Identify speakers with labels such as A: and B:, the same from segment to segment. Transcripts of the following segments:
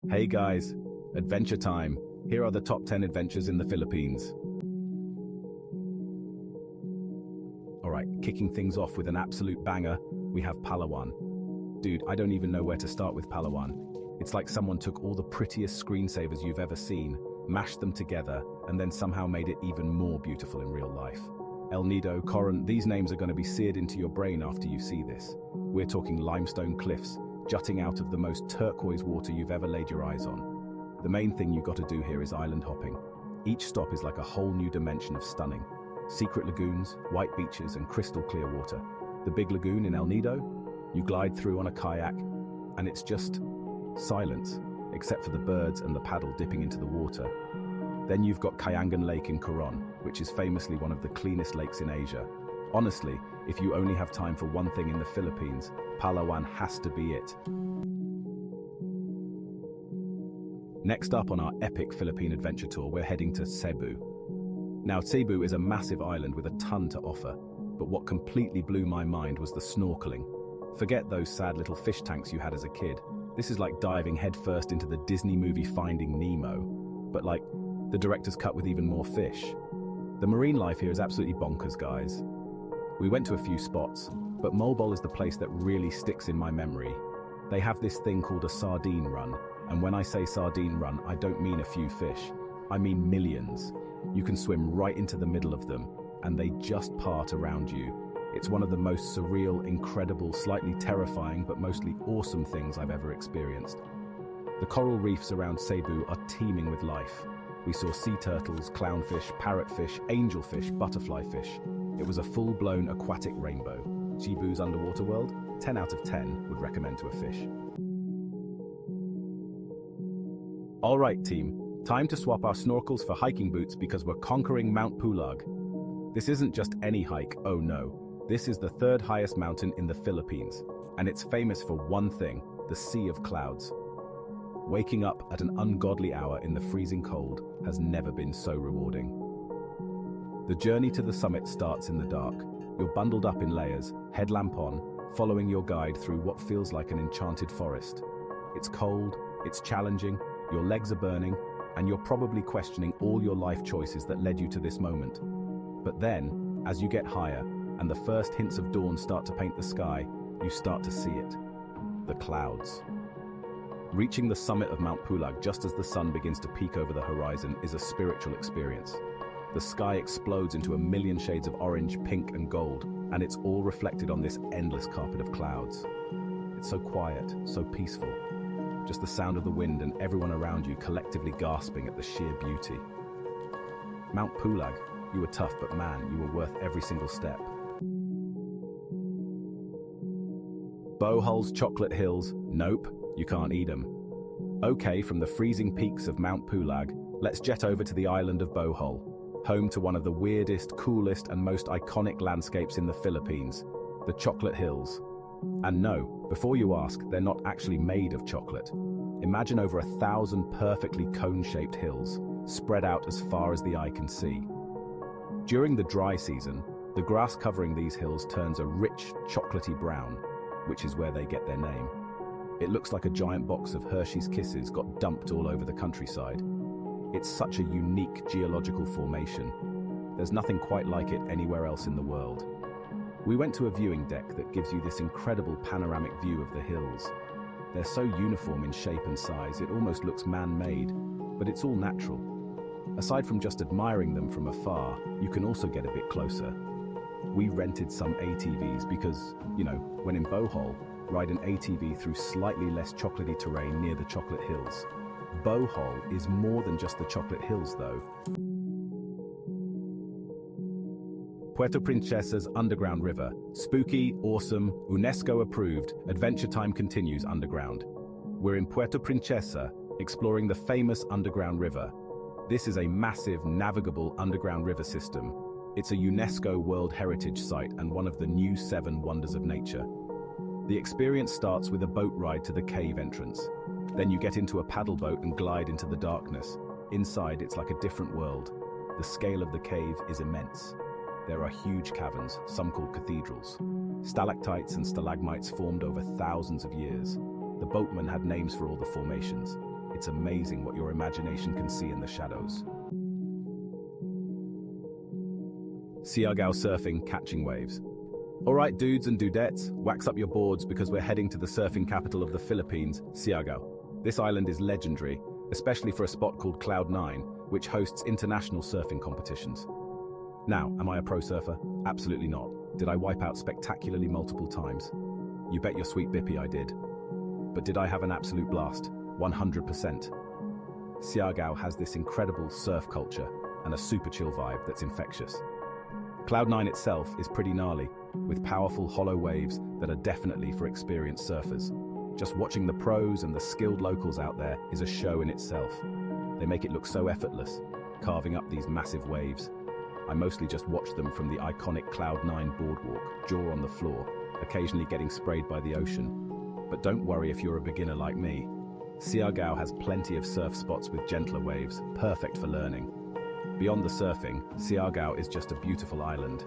A: Hey guys, adventure time. Here are the top 10 adventures in the Philippines. Alright, kicking things off with an absolute banger, we have Palawan. Dude, I don't even know where to start with Palawan. It's like someone took all the prettiest screensavers you've ever seen, mashed them together, and then somehow made it even more beautiful in real life. El Nido, Coron, these names are going to be seared into your brain after you see this. We're talking limestone cliffs, jutting out of the most turquoise water you've ever laid your eyes on. The main thing you got to do here is island hopping. Each stop is like a whole new dimension of stunning. Secret lagoons, white beaches, and crystal clear water. The big lagoon in El Nido, you glide through on a kayak, and it's just silence, except for the birds and the paddle dipping into the water. Then you've got Kayangan Lake in Coron, which is famously one of the cleanest lakes in Asia. Honestly, if you only have time for one thing in the Philippines, Palawan has to be it. Next up on our epic Philippine adventure tour, we're heading to Cebu. Now, Cebu is a massive island with a ton to offer, but what completely blew my mind was the snorkeling. Forget those sad little fish tanks you had as a kid. This is like diving headfirst into the Disney movie Finding Nemo, but like the director's cut with even more fish. The marine life here is absolutely bonkers, guys. We went to a few spots, but Molbol is the place that really sticks in my memory. They have this thing called a sardine run, and when I say sardine run, I don't mean a few fish. I mean millions. You can swim right into the middle of them, and they just part around you. It's one of the most surreal, incredible, slightly terrifying, but mostly awesome things I've ever experienced. The coral reefs around Cebu are teeming with life. We saw sea turtles, clownfish, parrotfish, angelfish, butterflyfish. It was a full-blown aquatic rainbow. Cebu's underwater world, 10 out of 10 would recommend to a fish. All right, team, time to swap our snorkels for hiking boots because we're conquering Mount Pulag. This isn't just any hike, oh no. This is the third highest mountain in the Philippines, and it's famous for one thing, the sea of clouds. Waking up at an ungodly hour in the freezing cold has never been so rewarding. The journey to the summit starts in the dark. You're bundled up in layers, headlamp on, following your guide through what feels like an enchanted forest. It's cold, it's challenging, your legs are burning, and you're probably questioning all your life choices that led you to this moment. But then, as you get higher, and the first hints of dawn start to paint the sky, you start to see it. The clouds. Reaching the summit of Mount Pulag just as the sun begins to peek over the horizon is a spiritual experience. The sky explodes into a million shades of orange, pink, and gold, and it's all reflected on this endless carpet of clouds. It's so quiet, so peaceful. Just the sound of the wind and everyone around you collectively gasping at the sheer beauty. Mount Pulag, you were tough, but man, you were worth every single step. Bohol's chocolate hills, nope, you can't eat them. Okay, from the freezing peaks of Mount Pulag, let's jet over to the island of Bohol, home to one of the weirdest, coolest, and most iconic landscapes in the Philippines, the Chocolate Hills. And no, before you ask, they're not actually made of chocolate. Imagine over 1,000 perfectly cone-shaped hills, spread out as far as the eye can see. During the dry season, the grass covering these hills turns a rich, chocolatey brown, which is where they get their name. It looks like a giant box of Hershey's Kisses got dumped all over the countryside. It's such a unique geological formation. There's nothing quite like it anywhere else in the world. We went to a viewing deck that gives you this incredible panoramic view of the hills. They're so uniform in shape and size, it almost looks man-made, but it's all natural. Aside from just admiring them from afar, you can also get a bit closer. We rented some ATVs because, when in Bohol, ride an ATV through slightly less chocolatey terrain near the Chocolate Hills. Bohol is more than just the Chocolate Hills, though. Puerto Princesa's underground river. Spooky, awesome, UNESCO approved, adventure time continues underground. We're in Puerto Princesa, exploring the famous underground river. This is a massive, navigable underground river system. It's a UNESCO World Heritage Site and one of the new 7 wonders of nature. The experience starts with a boat ride to the cave entrance. Then you get into a paddle boat and glide into the darkness. Inside, it's like a different world. The scale of the cave is immense. There are huge caverns, some called cathedrals. Stalactites and stalagmites formed over thousands of years. The boatmen had names for all the formations. It's amazing what your imagination can see in the shadows. Siargao surfing, catching waves. All right, dudes and dudettes, wax up your boards because we're heading to the surfing capital of the Philippines, Siargao. This island is legendary, especially for a spot called Cloud 9, which hosts international surfing competitions. Now, am I a pro surfer? Absolutely not. Did I wipe out spectacularly multiple times? You bet your sweet bippy I did. But did I have an absolute blast? 100%. Siargao has this incredible surf culture and a super chill vibe that's infectious. Cloud 9 itself is pretty gnarly, with powerful hollow waves that are definitely for experienced surfers. Just watching the pros and the skilled locals out there is a show in itself. They make it look so effortless, carving up these massive waves. I mostly just watch them from the iconic Cloud 9 boardwalk, jaw on the floor, occasionally getting sprayed by the ocean. But don't worry if you're a beginner like me. Siargao has plenty of surf spots with gentler waves, perfect for learning. Beyond the surfing, Siargao is just a beautiful island.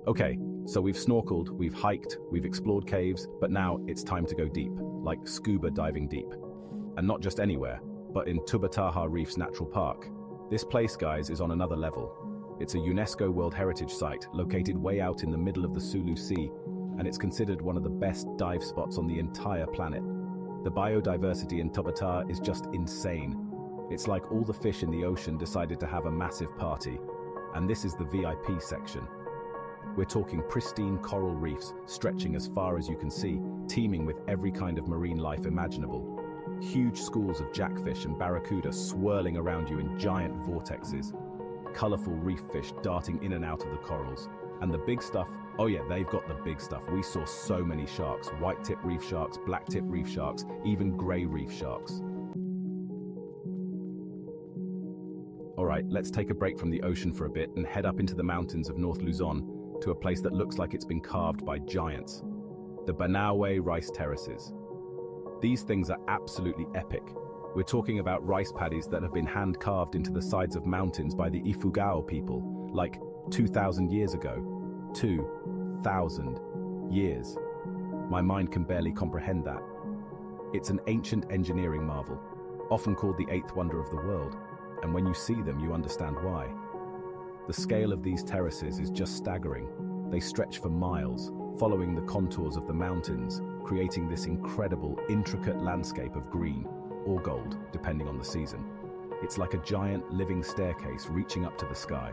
A: Okay, so we've snorkeled, we've hiked, we've explored caves, but now it's time to go deep, like scuba diving deep. And not just anywhere, but in Tubataha Reef's Natural Park. This place, guys, is on another level. It's a UNESCO World Heritage Site located way out in the middle of the Sulu Sea, and it's considered one of the best dive spots on the entire planet. The biodiversity in Tubataha is just insane. It's like all the fish in the ocean decided to have a massive party, and this is the VIP section. We're talking pristine coral reefs stretching as far as you can see, teeming with every kind of marine life imaginable. Huge schools of jackfish and barracuda swirling around you in giant vortexes. Colorful reef fish darting in and out of the corals. And the big stuff, oh yeah, they've got the big stuff. We saw so many sharks, white-tip reef sharks, black-tip reef sharks, even gray reef sharks. All right, let's take a break from the ocean for a bit and head up into the mountains of North Luzon to a place that looks like it's been carved by giants. The Banawe Rice Terraces. These things are absolutely epic. We're talking about rice paddies that have been hand-carved into the sides of mountains by the Ifugao people, like 2,000 years ago. 2,000 years. My mind can barely comprehend that. It's an ancient engineering marvel, often called the eighth wonder of the world, and when you see them, you understand why. The scale of these terraces is just staggering. They stretch for miles, following the contours of the mountains, creating this incredible, intricate landscape of green or gold, depending on the season. It's like a giant living staircase reaching up to the sky.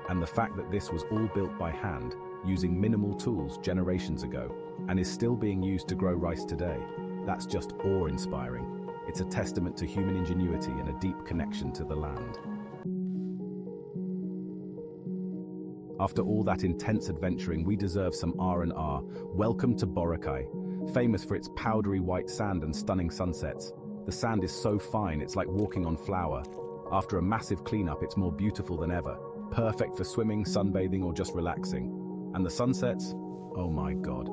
A: And the fact that this was all built by hand, using minimal tools generations ago, and is still being used to grow rice today, that's just awe-inspiring. It's a testament to human ingenuity and a deep connection to the land. After all that intense adventuring, we deserve some R&R. Welcome to Boracay, famous for its powdery white sand and stunning sunsets. The sand is so fine, it's like walking on flour. After a massive cleanup, it's more beautiful than ever. Perfect for swimming, sunbathing, or just relaxing. And the sunsets? Oh my God.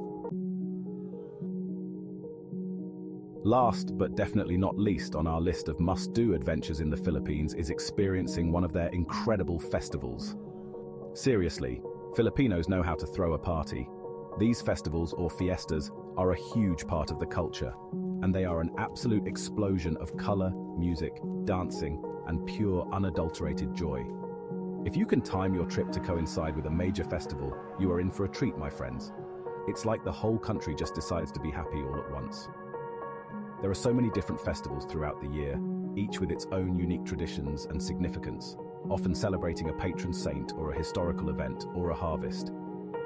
A: Last, but definitely not least on our list of must-do adventures in the Philippines is experiencing one of their incredible festivals. Seriously, Filipinos know how to throw a party. These festivals, or fiestas, are a huge part of the culture, and they are an absolute explosion of color, music, dancing, and pure, unadulterated joy. If you can time your trip to coincide with a major festival, you are in for a treat, my friends. It's like the whole country just decides to be happy all at once. There are so many different festivals throughout the year, each with its own unique traditions and significance, often celebrating a patron saint or a historical event or a harvest.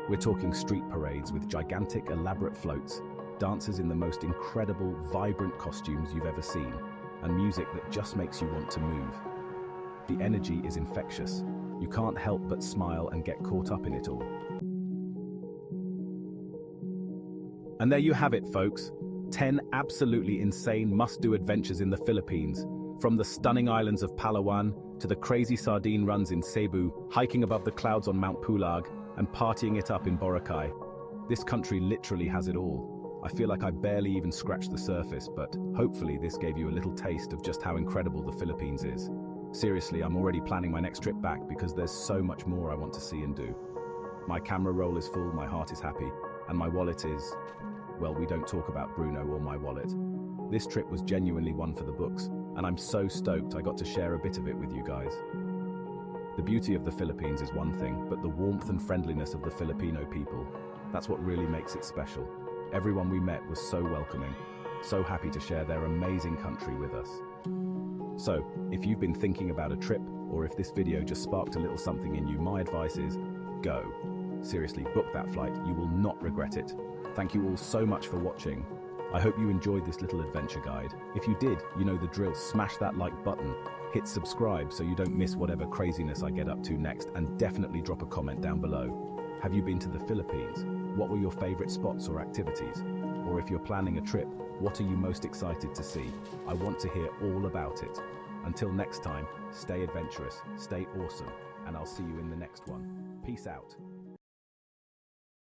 A: We're talking street parades with gigantic, elaborate floats, dances in the most incredible, vibrant costumes you've ever seen, and music that just makes you want to move. The energy is infectious. You can't help but smile and get caught up in it all. And there you have it, folks. 10 absolutely insane must-do adventures in the Philippines. From the stunning islands of Palawan to the crazy sardine runs in Cebu, hiking above the clouds on Mount Pulag, and partying it up in Boracay. This country literally has it all. I feel like I barely even scratched the surface, but hopefully this gave you a little taste of just how incredible the Philippines is. Seriously, I'm already planning my next trip back because there's so much more I want to see and do. My camera roll is full, my heart is happy, and my wallet is, well, we don't talk about Bruno or my wallet. This trip was genuinely one for the books, and I'm so stoked I got to share a bit of it with you guys. The beauty of the Philippines is one thing, but the warmth and friendliness of the Filipino people, that's what really makes it special. Everyone we met was so welcoming, so happy to share their amazing country with us. So, if you've been thinking about a trip, or if this video just sparked a little something in you, my advice is, go. Seriously, book that flight, you will not regret it. Thank you all so much for watching. I hope you enjoyed this little adventure guide. If you did, you know the drill, smash that like button, hit subscribe so you don't miss whatever craziness I get up to next, and definitely drop a comment down below. Have you been to the Philippines? What were your favorite spots or activities? Or if you're planning a trip, what are you most excited to see? I want to hear all about it. Until next time, stay adventurous, stay awesome, and I'll see you in the next one. Peace out.